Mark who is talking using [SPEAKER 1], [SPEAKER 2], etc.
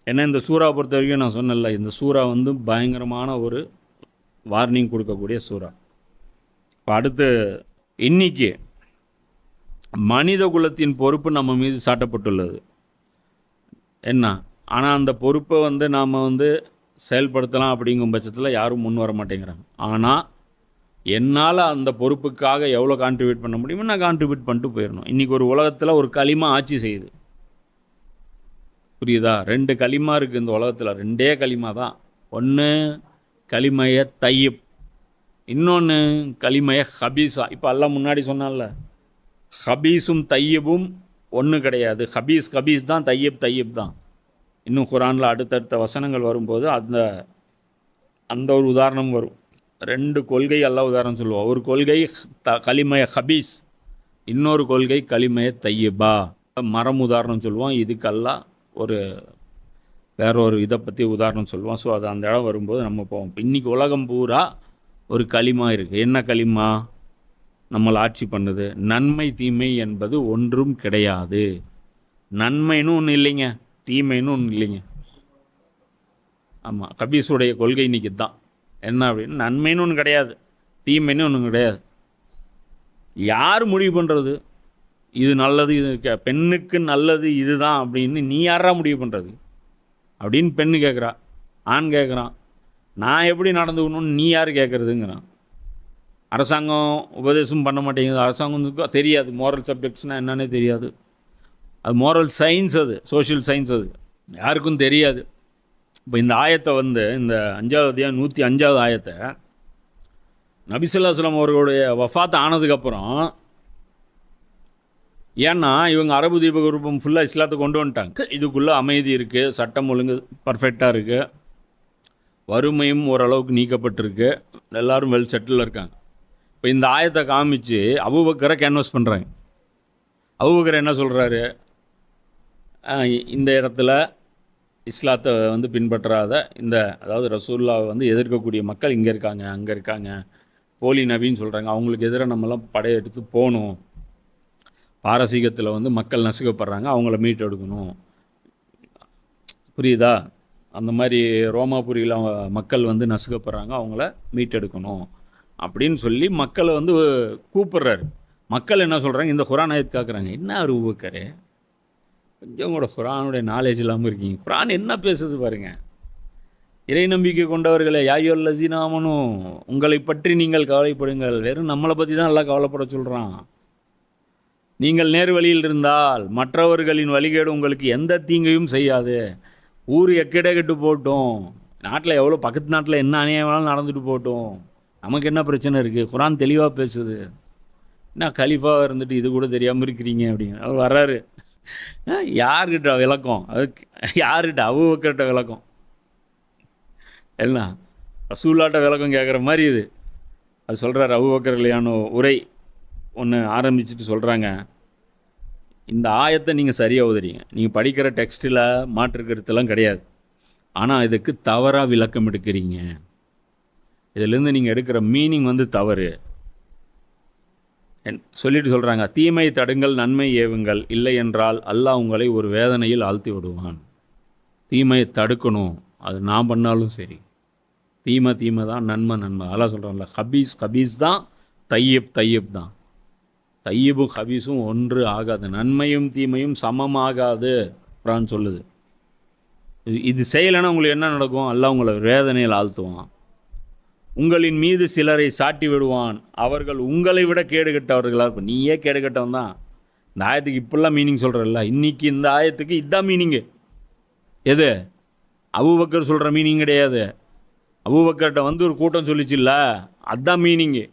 [SPEAKER 1] ஏன்னா இந்த சூறா பொறுத்த வரைக்கும் நான் சொன்னேன்ல, இந்த சூறா வந்து பயங்கரமான ஒரு வார்னிங் கொடுக்கக்கூடிய சூறா. இப்போ அடுத்து இன்னைக்கு மனித குலத்தின் பொறுப்பு நம்ம மீது சாட்டப்பட்டுள்ளது என்ன. ஆனால் அந்த பொறுப்பை வந்து நாம் வந்து செயல்படுத்தலாம் அப்படிங்கும் பட்சத்தில் யாரும் முன் வர மாட்டேங்கிறாங்க. ஆனால் என்னால் அந்த பொறுப்புக்காக எவ்வளோ கான்ட்ரிபியூட் பண்ண முடியுமோ நான் கான்ட்ரிபியூட் பண்ணிட்டு போயிடணும். இன்றைக்கி ஒரு உலகத்தில் ஒரு களிமா ஆட்சி செய்யுது, புரியுதா? 2 களிமா இருக்குது இந்த உலகத்தில், 2 களிமா தான். ஒன்று களிமைய தையப், இன்னொன்று களிமைய ஹபீஸா. இப்போ எல்லாம் முன்னாடி சொன்னால ஹபீஸும் தையபும் ஒன்று கிடையாது. ஹபீஸ் ஹபீஸ் தான், தையப் தையப் தான். இன்னும் குரானில் அடுத்தடுத்த வசனங்கள் வரும்போது அந்த ஒரு உதாரணம் வரும். 2 கொள்கை எல்லாம் உதாரணம் சொல்லுவோம். ஒரு கொள்கை களிமைய ஹபீஸ், இன்னொரு கொள்கை களிமைய தையபா. மரம் உதாரணம் சொல்லுவோம். இதுக்கெல்லாம் ஒரு வேற ஒரு இதை பற்றி உதாரணம் சொல்லுவோம். ஸோ அது அந்த இடம் வரும்போது நம்ம போவோம். இப்போ இன்றைக்கி உலகம் பூரா ஒரு களிமா இருக்குது. என்ன களிமா நம்மளை ஆட்சி பண்ணுது? நன்மை தீமை என்பது ஒன்றும் கிடையாது. நன்மைன்னு ஒன்று இல்லைங்க, தீமைன்னு ஒன்று இல்லைங்க. ஆமாம், கபீஸுடைய கொள்கை இன்றைக்கி தான். என்ன அப்படின்னு, நன்மைன்னு ஒன்று கிடையாது, தீமைன்னு ஒன்று கிடையாது. யார் முடிவு பண்ணுறது இது நல்லது, இது பெண்ணுக்கு நல்லது இதுதான் அப்படின்னு? நீ யாரா முடிவு பண்ணுறது அப்படின்னு பெண்ணு கேட்குறா. ஆண் கேட்குறான், நான் எப்படி நடந்துக்கணும்னு நீ யார் கேட்குறதுங்கிறான். அரசாங்கம் உபதேசம் பண்ண மாட்டேங்குது. அரசாங்கத்துக்கு தெரியாது மோரல் சப்ஜெக்ட்ஸ்னால் என்னன்னே தெரியாது. அது மோரல் சயின்ஸ், அது சோஷியல் சயின்ஸ், அது யாருக்கும் தெரியாது. இப்போ இந்த ஆயத்தை வந்து இந்த 5வது அத்தியாயம் 105வது ஆயத்தை நபி ஸல்லல்லாஹு அலைஹி வஸல்லம் அவர்களுடைய வஃபாத் ஆனதுக்கப்புறம், ஏன்னா இவங்க அரபு தீபகற்பம் ஃபுல்லாக இஸ்லாத்தை கொண்டு வந்துட்டாங்க. இதுக்குள்ளே அமைதி இருக்குது, சட்டம் ஒழுங்கு பர்ஃபெக்டாக இருக்குது, வறுமையும் ஓரளவுக்கு நீக்கப்பட்டிருக்கு, எல்லோரும் வெல் செட்டில் இருக்காங்க. இப்போ இந்த ஆயத்தை காமிச்சு அபூபக்கரை கேன்வாஸ் பண்ணுறாங்க. அபூபக்கர் என்ன சொல்கிறாரு? இந்த இடத்துல இஸ்லாத்தை வந்து பின்பற்றாத இந்த, அதாவது ரசூலுல்லாவை வந்து எதிர்க்கக்கூடிய மக்கள் இங்கே இருக்காங்க, அங்கே இருக்காங்க, போலி நபின்னு சொல்கிறாங்க, அவங்களுக்கு எதிராக நம்மளாம் படையெடுத்து போகணும். பாரசீகத்தில் வந்து மக்கள் நசுக்கப்படுறாங்க, அவங்கள மீட் எடுக்கணும், புரியுதா? அந்த மாதிரி ரோமாபுரியில் மக்கள் வந்து நசுக்கப்படுறாங்க, அவங்கள மீட்டெடுக்கணும் அப்படின்னு சொல்லி மக்களை வந்து கூப்பிட்றாரு. மக்கள் என்ன சொல்கிறாங்க? இந்த குரான் ஆயத்து கேட்குறாங்க. என்ன அபூபக்கர், கொஞ்சம் கூட குரானுடைய நாலேஜ் இல்லாமல் இருக்கீங்க. குரான் என்ன பேசுது பாருங்கள். இறை நம்பிக்கை கொண்டவர்களே, யாய்யுல் லஸீன ஆமனூ, உங்களை பற்றி நீங்கள் கவலைப்படுங்கள். வெறும் நம்மளை பற்றி தான் எல்லாம் கவலைப்பட சொல்கிறான். நீங்கள் நேர் வழியில் இருந்தால் மற்றவர்களின் வழிகேடு உங்களுக்கு எந்த தீங்கையும் செய்யாது. ஊர் எக்கடே கெட்டு போட்டோம், நாட்டில் எவ்வளோ பக்கத்து நாட்டில் என்ன அநியாயம் நடந்துட்டு போட்டோம், நமக்கு என்ன பிரச்சனை இருக்குது? குரான் தெளிவாக பேசுது. என்ன கலீஃபாக இருந்துட்டு இது கூட தெரியாமல் இருக்கிறீங்க அப்படின்னு அவர் வர்றாரு. யார்கிட்ட விளக்கம்? அதுக்கு யார்கிட்ட? அபூபக்கர்கிட்ட விளக்கம். என்ன ரசூலுல்லாஹ்ட்ட விளக்கம் கேட்குற மாதிரி இது. அது சொல்கிறார் அபூபக்கர் இல்லையானோ உரை ஒன்று ஆரம்பிச்சுட்டு சொல்கிறாங்க, இந்த ஆயத்தை நீங்கள் சரியாக உதறீங்க, நீங்கள் படிக்கிற டெக்ஸ்ட்டில் மாற்றுக்கருத்தெல்லாம் கிடையாது, ஆனால் இதுக்கு தவறாக விளக்கம் எடுக்கிறீங்க, இதிலேருந்து நீங்கள் எடுக்கிற மீனிங் வந்து தவறு சொல்லிட்டு சொல்கிறாங்க. தீமை தடுங்கள், நன்மை ஏவுங்கள், இல்லை என்றால் அல்லாஹ் உங்களை ஒரு வேதனையில் ஆழ்த்தி விடுவான். தீமையை தடுக்கணும், அது நான் பண்ணாலும் சரி. தீமை தீமை தான், நன்மை நன்மை. அல்லாஹ் சொல்கிறான்ல, ஹபீஸ் ஹபீஸ் தான், தையப் தையப் தான். தையபும் ஹபீஸும் ஒன்று ஆகாது, நன்மையும் தீமையும் சமமாகாது குர்ஆன் சொல்லுது. இது செய்யலைன்னா உங்களுக்கு என்ன நடக்கும்? அல்லாஹ் உங்களை வேதனையில் ஆழ்த்துவான். உங்களின் மீது சிலரை சாட்டி விடுவான், அவர்கள் உங்களை விட கேடு கட்டவர்களாக இருக்கும். நீயே கேடு கட்டவன் தான். இந்த ஆயத்துக்கு இப்படிலாம் மீனிங் சொல்கிறல்ல, இன்றைக்கி இந்த ஆயத்துக்கு இதுதான் மீனிங்கு. எது? அபூபக்கர் சொல்கிற மீனிங் கிடையாது. அபூபக்கர்கிட்ட வந்து ஒரு கூட்டம் சொல்லிச்சுல்ல, அதுதான் மீனிங்கு.